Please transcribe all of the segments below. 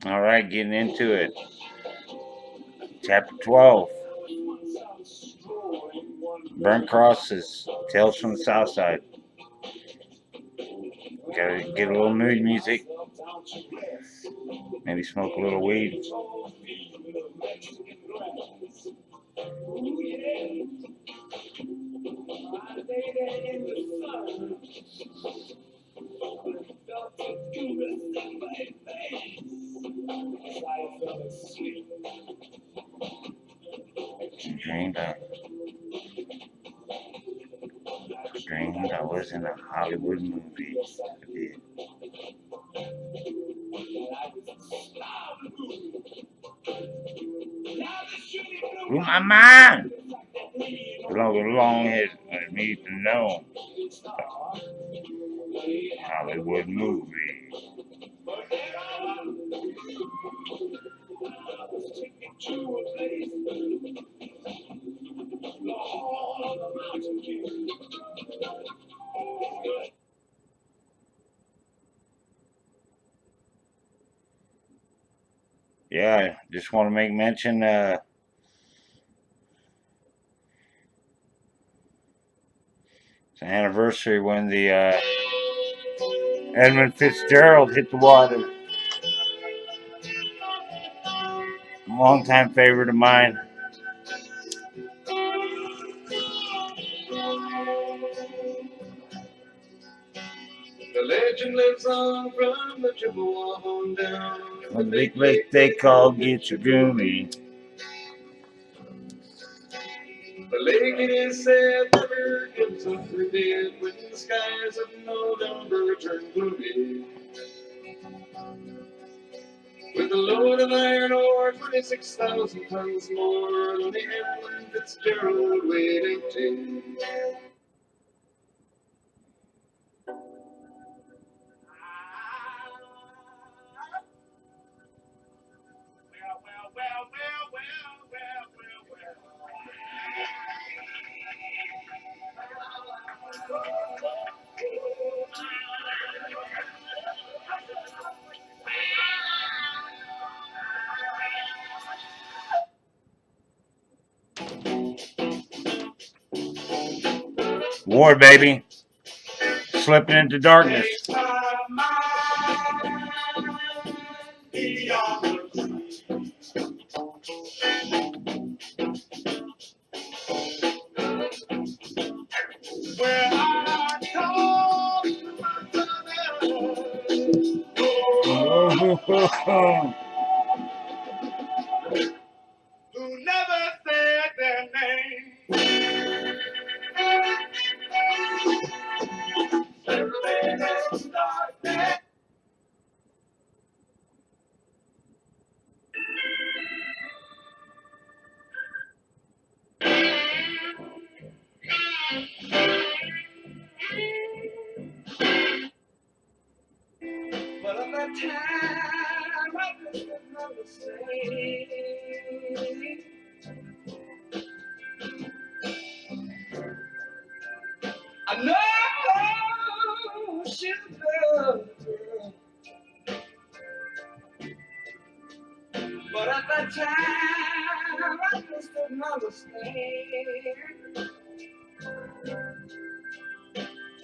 All right, getting into it. Chapter 12. Burnt Crosses. Tales from the South Side. Gotta get a little mood music. Maybe smoke a little weed. Dreamed I was in a Hollywood movie. I did. Blew my mind. Long head need to know. Hollywood movie. Yeah, just want to make mention. It's an anniversary when the Edmund Fitzgerald hit the water. Longtime favorite of mine. The legend lives on from the Chippewa on down. A big lake they call Get Goomy. The lake, it is said, never gets up for dead when the skies of November turn gloomy. With a load of iron ore, 26,000 tons more than the Edmund Fitzgerald weighed empty. War, baby. Slipping into darkness. Who never said their name. But at that time, I just didn't understand. I know she's a girl, but at that time, I just didn't understand.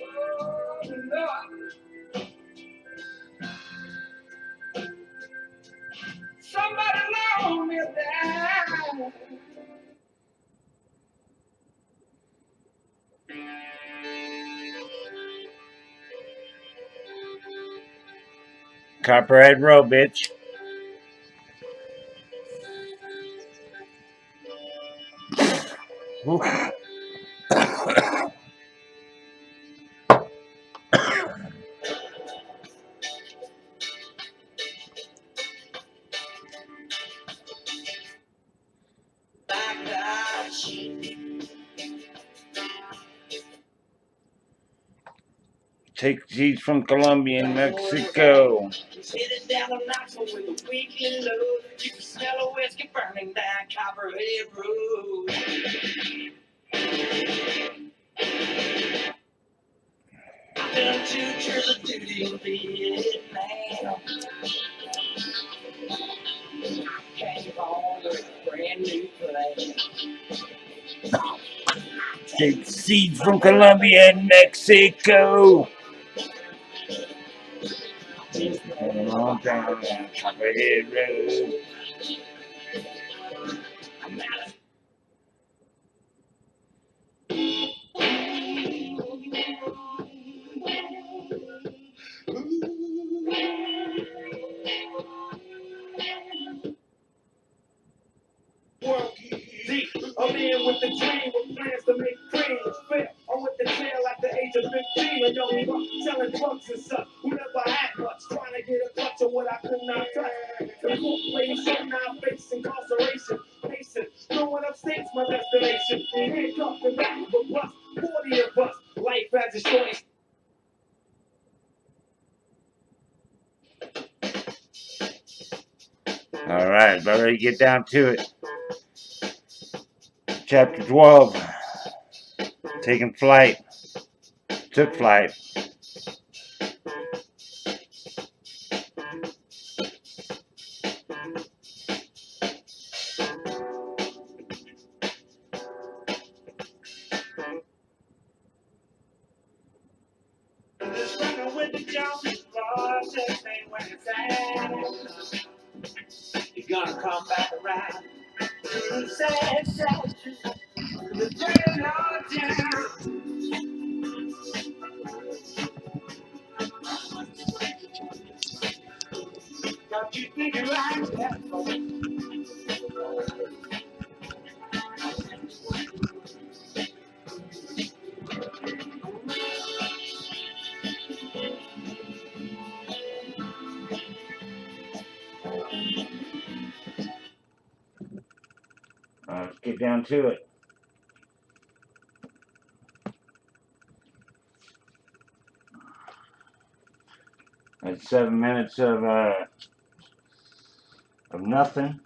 Oh, no. Somebody loaned me that. Copperhead Row, bitch. Take seeds from Colombia and Mexico. Headed down to Knoxville with a weekly load. You can smell a whiskey burning down Copperhead Road. I've done 2 tours of duty in Vietnam. brand new flag. Take seeds from Colombia and Mexico. On down Copperhead Road. I'm in with the dream with plans to make dreams fail. I went to jail at the age of 15, a young buck selling drugs and stuff. Who never had much, trying to get a clutch of what I could not touch. The court lady so now face incarceration. Pacing, throwing up states my destination. Handcuffed and back of a bus, 40 of us. Life as a shorty. All right, about ready to get down to it. Chapter 12. Taking flight. Took flight. You're gonna come back around. Sad, sad, the turn on down. Got you thinking like that. Let's get down to it. That's 7 minutes of nothing.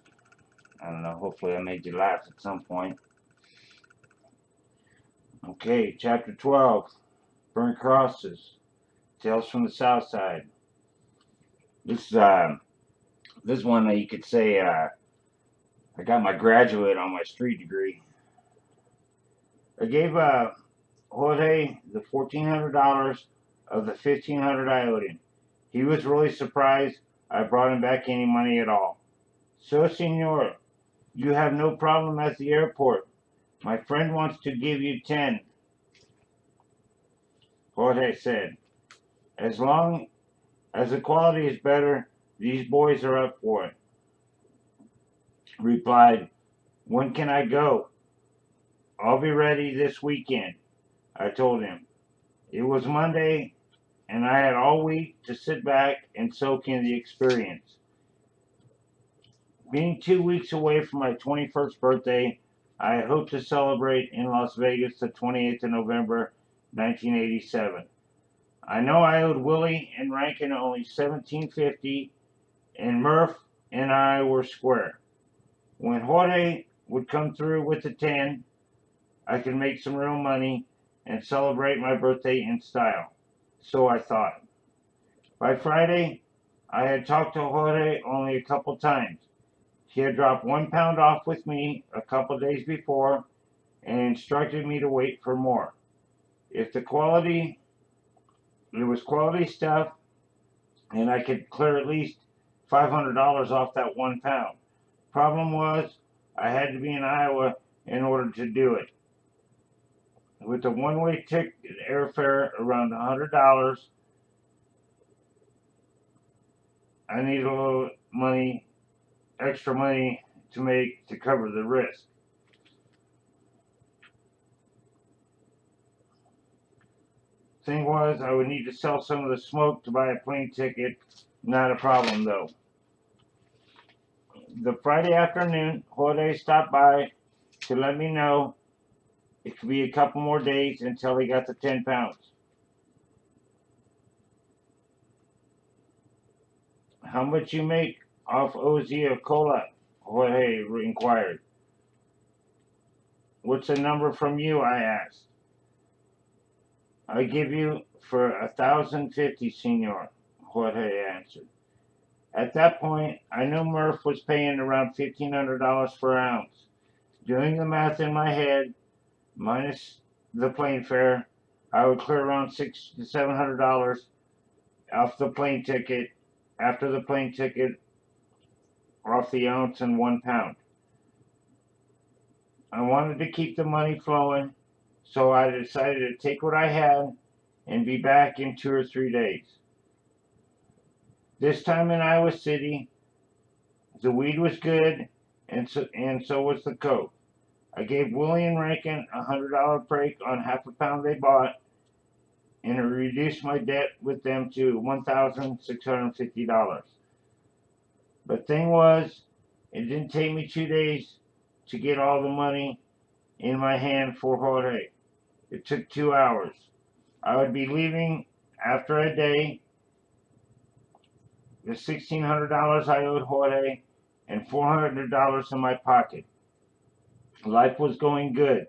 I don't know. Hopefully, I made you laugh at some point. Okay, chapter 12. Burnt crosses. Tales from the South Side. This one that you could say I got my graduate on my street degree. I gave Jorge the $1,400 of the $1,500 I owed him. He was really surprised I brought him back any money at all. So, senor, you have no problem at the airport. My friend wants to give you 10. Jorge said. As long as the quality is better, these boys are up for it. Replied, when can I go? I'll be ready this weekend, I told him. It was Monday, and I had all week to sit back and soak in the experience. Being 2 weeks away from my 21st birthday, I hope to celebrate in Las Vegas the 28th of November, 1987. I know I owed Willie and Rankin only $17.50, and Murph and I were square. When Jorge would come through with the 10, I could make some real money and celebrate my birthday in style. So I thought. By Friday, I had talked to Jorge only a couple times. He had dropped 1 pound off with me a couple days before and instructed me to wait for more. If it was quality stuff, and I could clear at least $500 off that 1 pound. Problem was, I had to be in Iowa in order to do it. With the one-way ticket airfare around $100, I needed a little money, extra money to make to cover the risk. Thing was, I would need to sell some of the smoke to buy a plane ticket. Not a problem, though. The Friday afternoon, Jorge stopped by to let me know it could be a couple more days until he got the 10 pounds. How much you make off OZ of cola? Jorge inquired. What's the number from you? I asked. I give you for $1,050, senor, Jorge answered. At that point, I knew Murph was paying around $1,500 per ounce. Doing the math in my head, minus the plane fare, I would clear around $600 to $700 off the plane ticket, after the plane ticket, off the ounce and 1 pound. I wanted to keep the money flowing, so I decided to take what I had and be back in 2 or 3 days. This time in Iowa City, the weed was good, and so was the coke. I gave Willie and Rankin $100 break on half a pound they bought, and it reduced my debt with them to $1,650. But thing was, it didn't take me 2 days to get all the money in my hand for Jorge. It took 2 hours. I would be leaving after a day, the $1,600 I owed Jorge, and $400 in my pocket. Life was going good.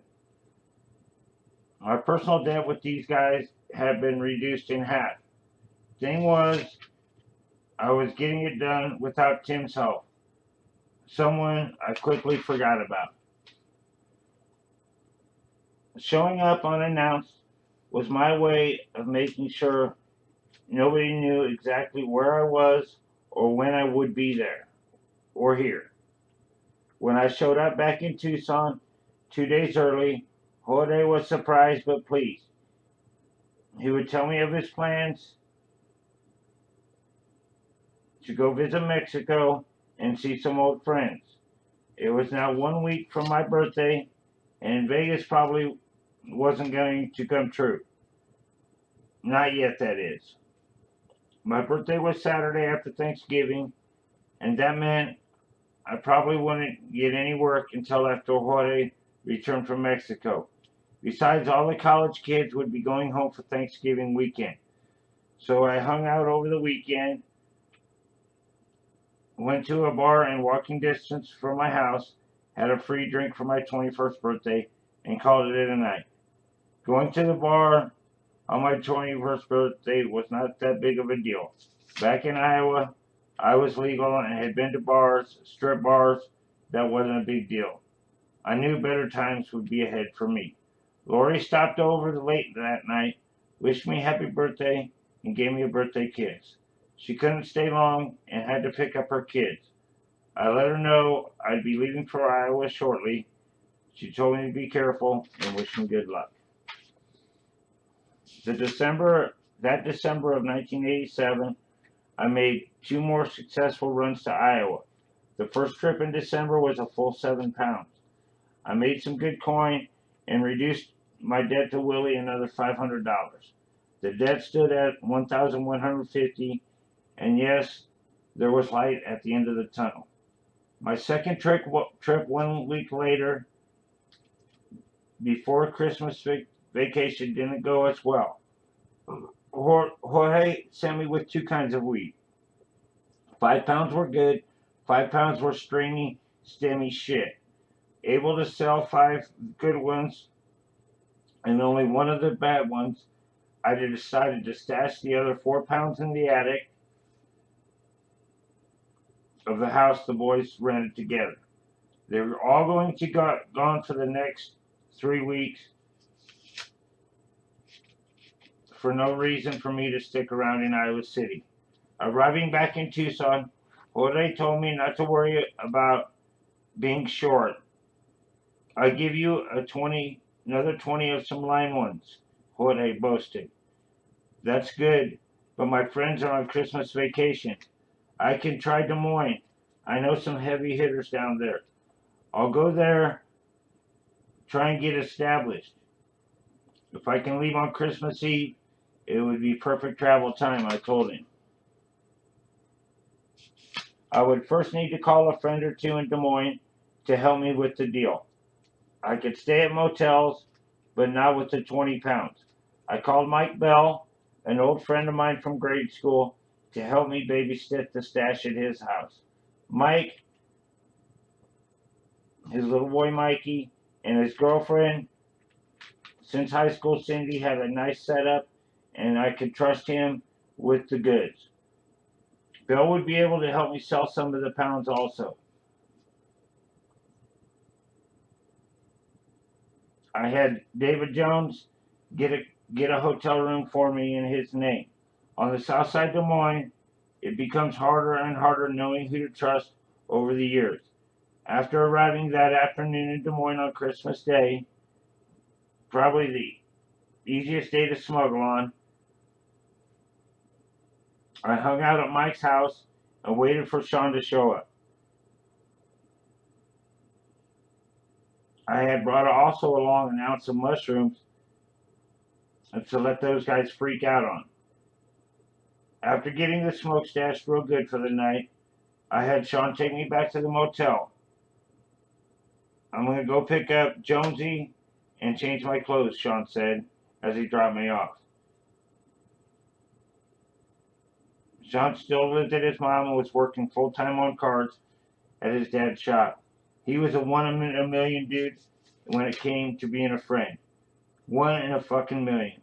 My personal debt with these guys had been reduced in half. Thing was, I was getting it done without Tim's help, someone I quickly forgot about. Showing up unannounced was my way of making sure nobody knew exactly where I was or when I would be there or here. When I showed up back in Tucson 2 days early, Jorge was surprised but pleased. He would tell me of his plans to go visit Mexico and see some old friends. It was now 1 week from my birthday, and Vegas probably wasn't going to come true. Not yet, that is. My birthday was Saturday after Thanksgiving, and that meant I probably wouldn't get any work until after Jorge returned from Mexico. Besides, all the college kids would be going home for Thanksgiving weekend. So I hung out over the weekend, went to a bar in walking distance from my house, had a free drink for my 21st birthday, and called it a night. Going to the bar on my 21st birthday was not that big of a deal. Back in Iowa, I was legal and had been to bars, strip bars. That wasn't a big deal. I knew better times would be ahead for me. Lori stopped over late that night, wished me happy birthday, and gave me a birthday kiss. She couldn't stay long and had to pick up her kids. I let her know I'd be leaving for Iowa shortly. She told me to be careful and wished me good luck. That December of 1987, I made 2 more successful runs to Iowa. The first trip in December was a full 7 pounds. I made some good coin and reduced my debt to Willie another $500. The debt stood at $1,150, and yes, there was light at the end of the tunnel. My second trip 1 week later, before Christmas vacation, didn't go as well. Jorge sent me with 2 kinds of weed. 5 pounds were good, 5 pounds were stringy, stemmy shit. Able to sell 5 good ones and only one of the bad ones, I decided to stash the other 4 pounds in the attic of the house the boys rented together. They were all going to go gone for the next 3 weeks, for no reason for me to stick around in Iowa City. Arriving back in Tucson, Jorge told me not to worry about being short. I'll give you another 20 of some lime ones, Jorge boasted. That's good, but my friends are on Christmas vacation. I can try Des Moines. I know some heavy hitters down there. I'll go there, try and get established. If I can leave on Christmas Eve, it would be perfect travel time, I told him. I would first need to call a friend or two in Des Moines to help me with the deal. I could stay at motels, but not with the 20 pounds. I called Mike Bell, an old friend of mine from grade school, to help me babysit the stash at his house. Mike, his little boy Mikey, and his girlfriend, since high school Cindy, had a nice setup, and I could trust him with the goods. Bill would be able to help me sell some of the pounds also. I had David Jones get a hotel room for me in his name. On the south side of Des Moines, it becomes harder and harder knowing who to trust over the years. After arriving that afternoon in Des Moines on Christmas Day, probably the easiest day to smuggle on, I hung out at Mike's house and waited for Sean to show up. I had brought also along an ounce of mushrooms to let those guys freak out on. After getting the smoke stashed real good for the night, I had Sean take me back to the motel. I'm going to go pick up Jonesy and change my clothes, Sean said as he dropped me off. Sean still lived at his mom and was working full-time on cards at his dad's shop. He was a one in a million dude when it came to being a friend. One in a fucking million.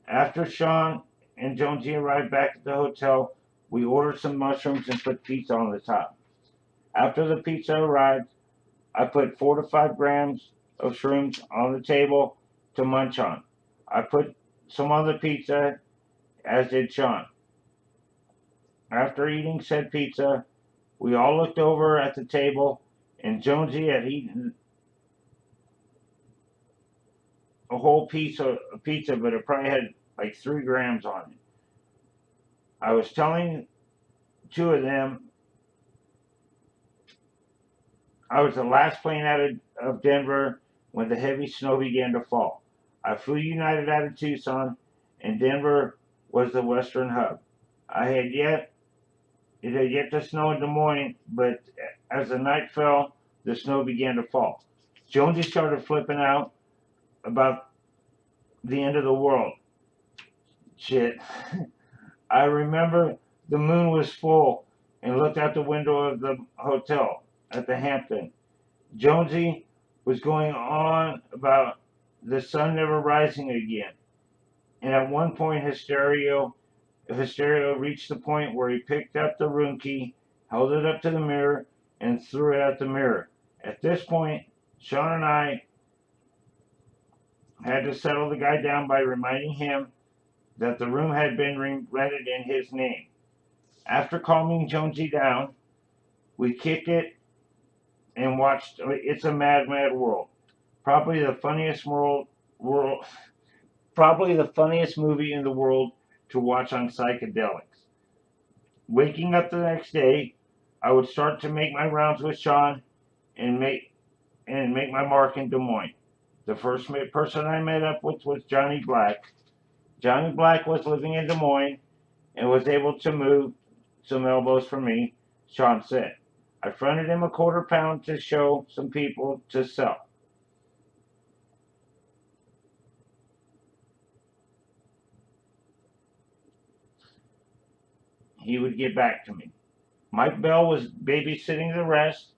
After Sean and Jonesy arrived back at the hotel, we ordered some mushrooms and put pizza on the top. After the pizza arrived, I put 4 to 5 grams of shrooms on the table to munch on. I put some on the pizza, as did Sean. After eating said pizza, we all looked over at the table, and Jonesy had eaten a whole piece of pizza, but it probably had like 3 grams on it. I was telling 2 of them I was the last plane out of Denver when the heavy snow began to fall. I flew United out of Tucson, and Denver was the western hub. It had yet to snow in Des Moines, but as the night fell, the snow began to fall. Jonesy started flipping out about the end of the world. Shit. I remember the moon was full and looked out the window of the hotel at the Hampton. Jonesy was going on about the sun never rising again. And at one point, Hysterio reached the point where he picked up the room key, held it up to the mirror, and threw it at the mirror. At this point, Sean and I had to settle the guy down by reminding him that the room had been rented in his name. After calming Jonesy down, we kicked it and watched It's a Mad, Mad World. Probably the funniest movie in the world to watch on psychedelics. Waking up the next day, I would start to make my rounds with Sean and make my mark in Des Moines. The first person I met up with was Johnny Black. Johnny Black was living in Des Moines and was able to move some elbows for me, Sean said. I fronted him a £1/4 to show some people to sell. He would get back to me. Mike Bell was babysitting the rest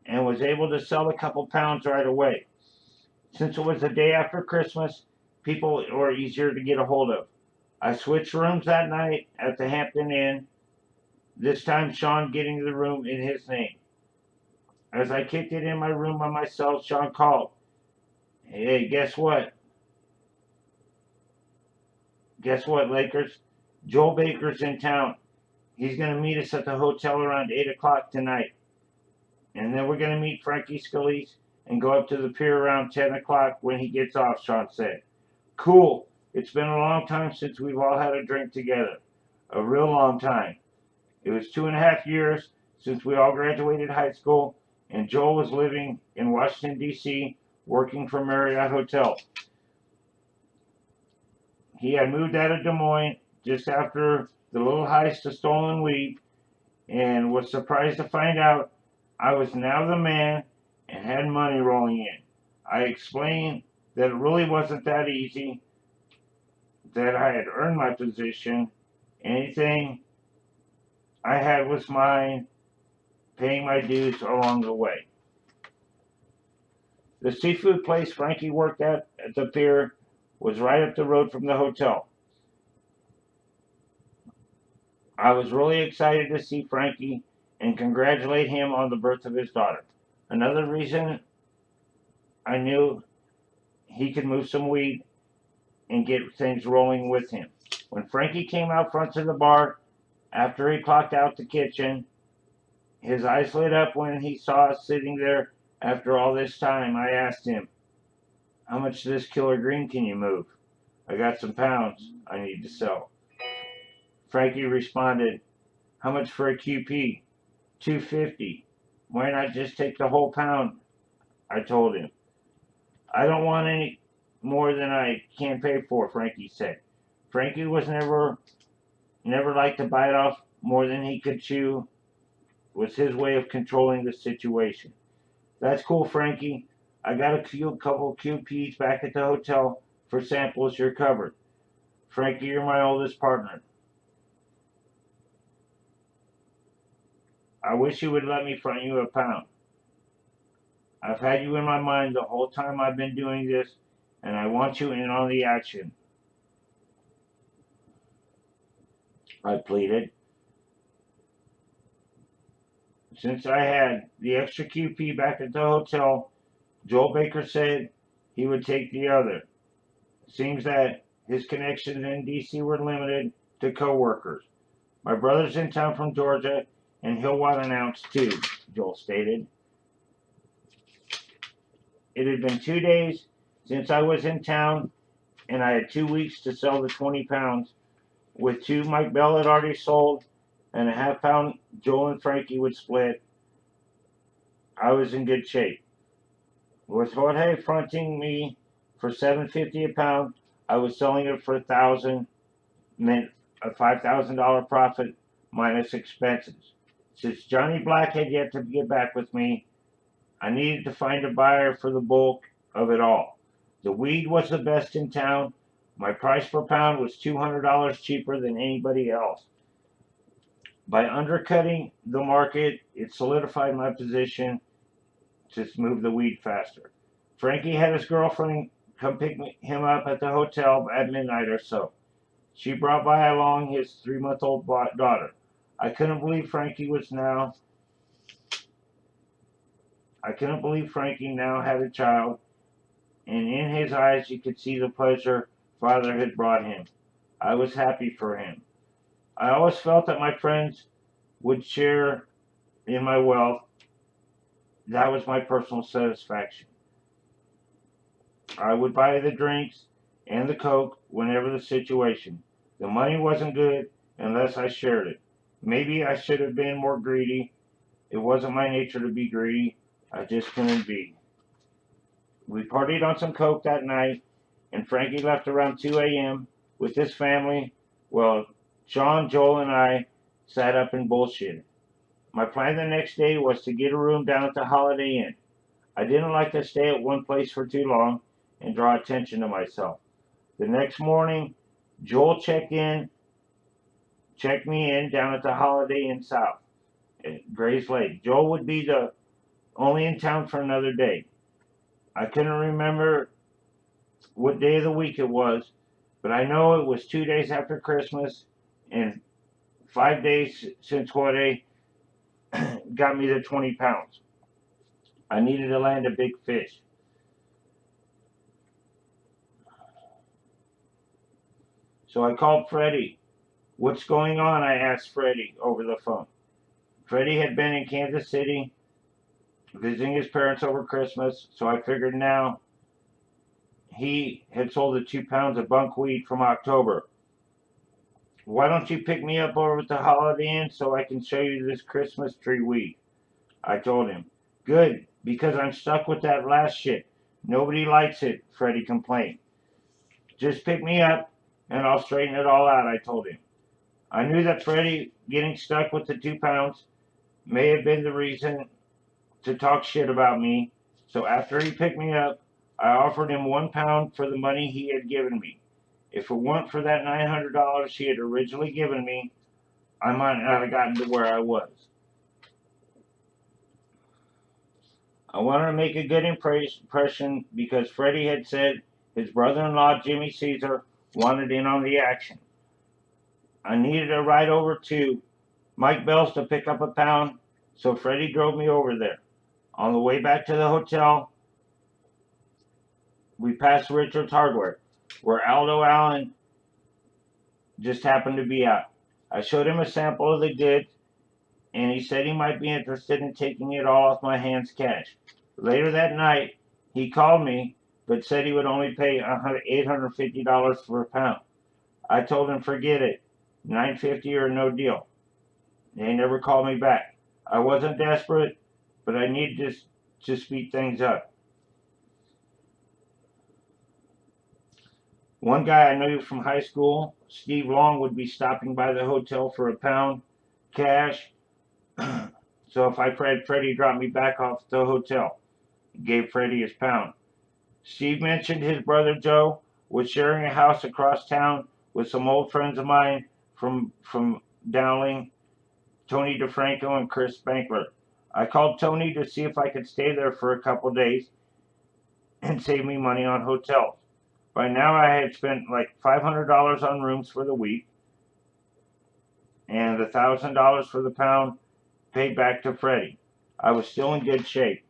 and was able to sell a couple pounds right away. Since it was the day after Christmas, people were easier to get a hold of. I switched rooms that night at the Hampton Inn, this time Sean getting the room in his name. As I kicked it in my room by myself, Sean called. Hey, guess what? Guess what, Lakers? Joel Baker's in town. He's going to meet us at the hotel around 8 o'clock tonight. And then we're going to meet Frankie Scalise and go up to the pier around 10 o'clock when he gets off, Sean said. Cool. It's been a long time since we've all had a drink together. A real long time. It was 2.5 years since we all graduated high school, and Joel was living in Washington, D.C., working for Marriott Hotels. He had moved out of Des Moines just after the little heist of stolen weed and was surprised to find out I was now the man and had money rolling in. I explained that it really wasn't that easy, that I had earned my position. Anything I had was mine, paying my dues along the way. The seafood place Frankie worked at the pier was right up the road from the hotel. I was really excited to see Frankie and congratulate him on the birth of his daughter. Another reason I knew he could move some weed and get things rolling with him. When Frankie came out front to the bar after he clocked out the kitchen, his eyes lit up when he saw us sitting there after all this time. I asked him, "How much of this killer green can you move? I got some pounds I need to sell." Frankie responded, "How much for a QP? $2.50. Why not just take the whole pound?" I told him. "I don't want any more than I can pay for," Frankie said. Frankie was never liked to bite off more than he could chew. Was his way of controlling the situation. "That's cool, Frankie. I got a couple QPs back at the hotel for samples. You're covered. Frankie, you're my oldest partner. I wish you would let me front you a pound. I've had you in my mind the whole time I've been doing this, and I want you in on the action," I pleaded. Since I had the extra QP back at the hotel, Joel Baker said he would take the other. Seems that his connections in DC were limited to coworkers. "My brother's in town from Georgia, and he'll want an ounce too," Joel stated. It had been 2 days since I was in town, and I had 2 weeks to sell the 20 pounds. With two Mike Bell had already sold, and a half pound Joel and Frankie would split, I was in good shape. With Jorge fronting me for $7.50 a pound, I was selling it for $1,000, meant a $5,000 profit minus expenses. Since Johnny Black had yet to get back with me, I needed to find a buyer for the bulk of it all. The weed was the best in town. My price per pound was $200 cheaper than anybody else. By undercutting the market, it solidified my position to move the weed faster. Frankie had his girlfriend come pick him up at the hotel at midnight or so. She brought by along his 3-month-old daughter. I couldn't believe Frankie now had a child, and in his eyes you could see the pleasure father had brought him. I was happy for him. I always felt that my friends would share in my wealth. That was my personal satisfaction. I would buy the drinks and the coke whenever the situation. The money wasn't good unless I shared it. Maybe I should have been more greedy. It wasn't my nature to be greedy. I just couldn't be. We partied on some coke that night, and Frankie left around 2 a.m. with his family. Well, Sean, Joel, and I sat up and bullshitted. My plan the next day was to get a room down at the Holiday Inn. I didn't like to stay at one place for too long and draw attention to myself. The next morning, Joel checked me in down at the Holiday Inn South at Grays Lake. Joel would be the only in town for another day. I couldn't remember what day of the week it was, but I know it was 2 days after Christmas and 5 days since Jorge got me the 20 pounds. I needed to land a big fish. So I called Freddie. "What's going on?" I asked Freddie over the phone. Freddie had been in Kansas City visiting his parents over Christmas, so I figured now he had sold the 2 pounds of bunk weed from October. "Why don't you pick me up over at the Holiday Inn so I can show you this Christmas tree weed?" I told him. "Good, because I'm stuck with that last shit. Nobody likes it," Freddie complained. "Just pick me up and I'll straighten it all out," I told him. I knew that Freddie getting stuck with the 2 pounds may have been the reason to talk shit about me, so after he picked me up, I offered him 1 pound for the money he had given me. If it weren't for that $900 he had originally given me, I might not have gotten to where I was. I wanted to make a good impression because Freddie had said his brother-in-law Jimmy Caesar wanted in on the action. I needed a ride over to Mike Bell's to pick up a pound, so Freddie drove me over there. On the way back to the hotel, we passed Richard's Hardware, where Aldo Allen just happened to be out. I showed him a sample of the goods, and he said he might be interested in taking it all off my hands cash. Later that night, he called me, but said he would only pay $850 for a pound. I told him forget it, $950 or no deal. He never called me back. I wasn't desperate, but I needed to speed things up. One guy I knew from high school, Steve Long, would be stopping by the hotel for a pound cash. So if I had Freddie drop me back off at the hotel, gave Freddie his pound. Steve mentioned his brother Joe was sharing a house across town with some old friends of mine from Dowling, Tony DeFranco and Chris Spankler. I called Tony to see if I could stay there for a couple days and save me money on hotels. By now I had spent like $500 on rooms for the week and $1,000 for the pound paid back to Freddie. I was still in good shape.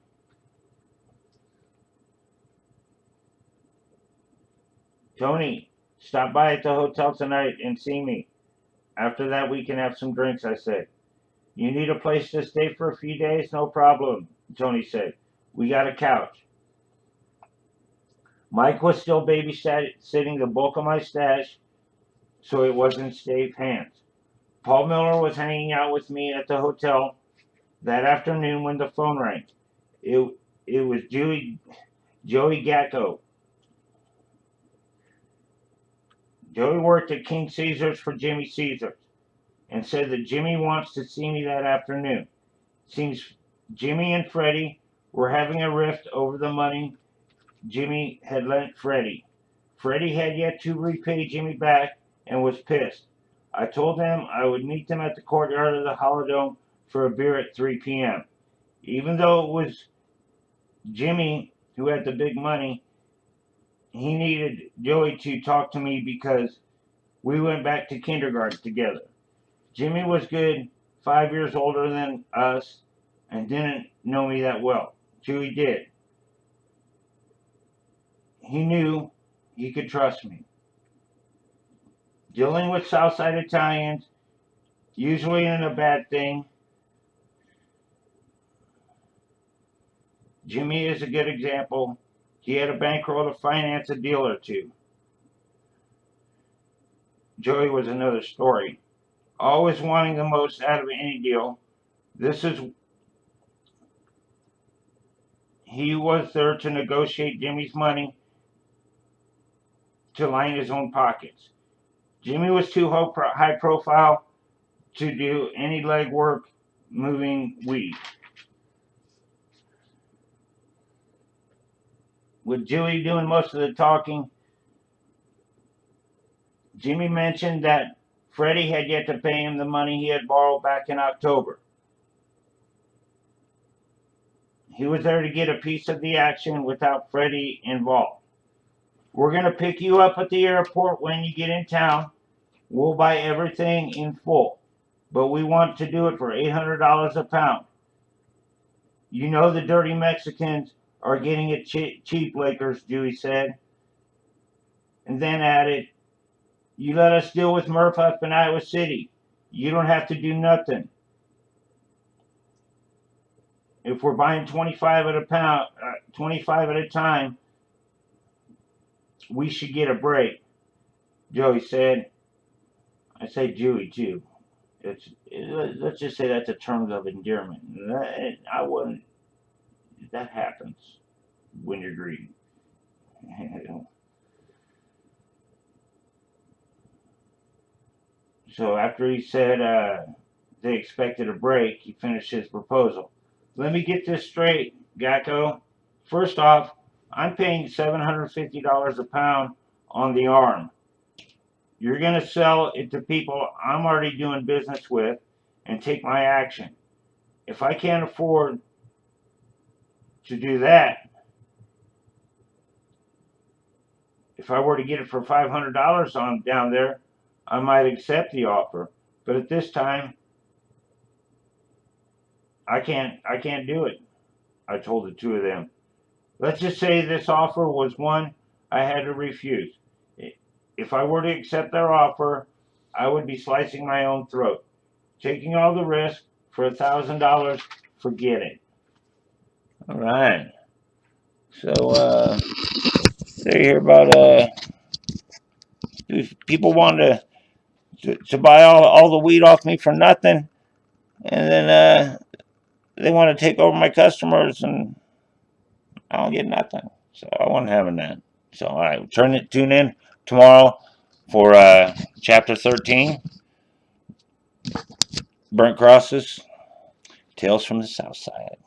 Tony, stop by at the hotel tonight and see me. After that we can have some drinks, I said. You need a place to stay for a few days? No problem, Tony said. We got a couch. Mike was still babysitting the bulk of my stash, so it was in safe hands. Paul Miller was hanging out with me at the hotel that afternoon when the phone rang. It was Joey Gacko. Joey worked at King Caesar's for Jimmy Caesar and said that Jimmy wants to see me that afternoon. Seems Jimmy and Freddie were having a rift over the money Jimmy had lent Freddie. Freddie had yet to repay Jimmy back and was pissed. I told them I would meet them at the courtyard of the Holodome for a beer at 3 p.m. Even though it was Jimmy who had the big money, he needed Joey to talk to me because we went back to kindergarten together. Jimmy was good, 5 years older than us, and didn't know me that well. Joey did. He knew he could trust me. Dealing with Southside Italians usually isn't a bad thing. Jimmy is a good example. He had a bankroll to finance a deal or two. Joey was another story. Always wanting the most out of any deal. He was there to negotiate Jimmy's money to line his own pockets. Jimmy was too high profile to do any legwork moving weed. With Joey doing most of the talking, Jimmy mentioned that Freddie had yet to pay him the money he had borrowed back in October. He was there to get a piece of the action without Freddie involved. We're going to pick you up at the airport when you get in town. We'll buy everything in full, but we want to do it for $800 a pound. You know the dirty Mexicans are getting it cheap, Lakers, Dewey said. And then added, you let us deal with Murph up in Iowa City. You don't have to do nothing. If we're buying 25 at a pound, 25 at a time, we should get a break, Joey said. I say Joey too. Let's just say that's a term of endearment. I wouldn't. That happens when you're greedy. So after he said they expected a break, he finished his proposal. Let me get this straight, Gacko. First off, I'm paying $750 a pound on the arm. You're going to sell it to people I'm already doing business with and take my action. If I can't afford to do that, if I were to get it for $500 on down there, I might accept the offer. But at this time, I can't do it. I told the two of them. Let's just say this offer was one I had to refuse. If I were to accept their offer, I would be slicing my own throat. Taking all the risk for $1,000, forget it. All right. So, they hear about people want to buy all the weed off me for nothing, and then they want to take over my customers, and I don't get nothing. So I wasn't having that. So all right, tune in tomorrow for chapter 13, Burnt Crosses, Tales from the South Side.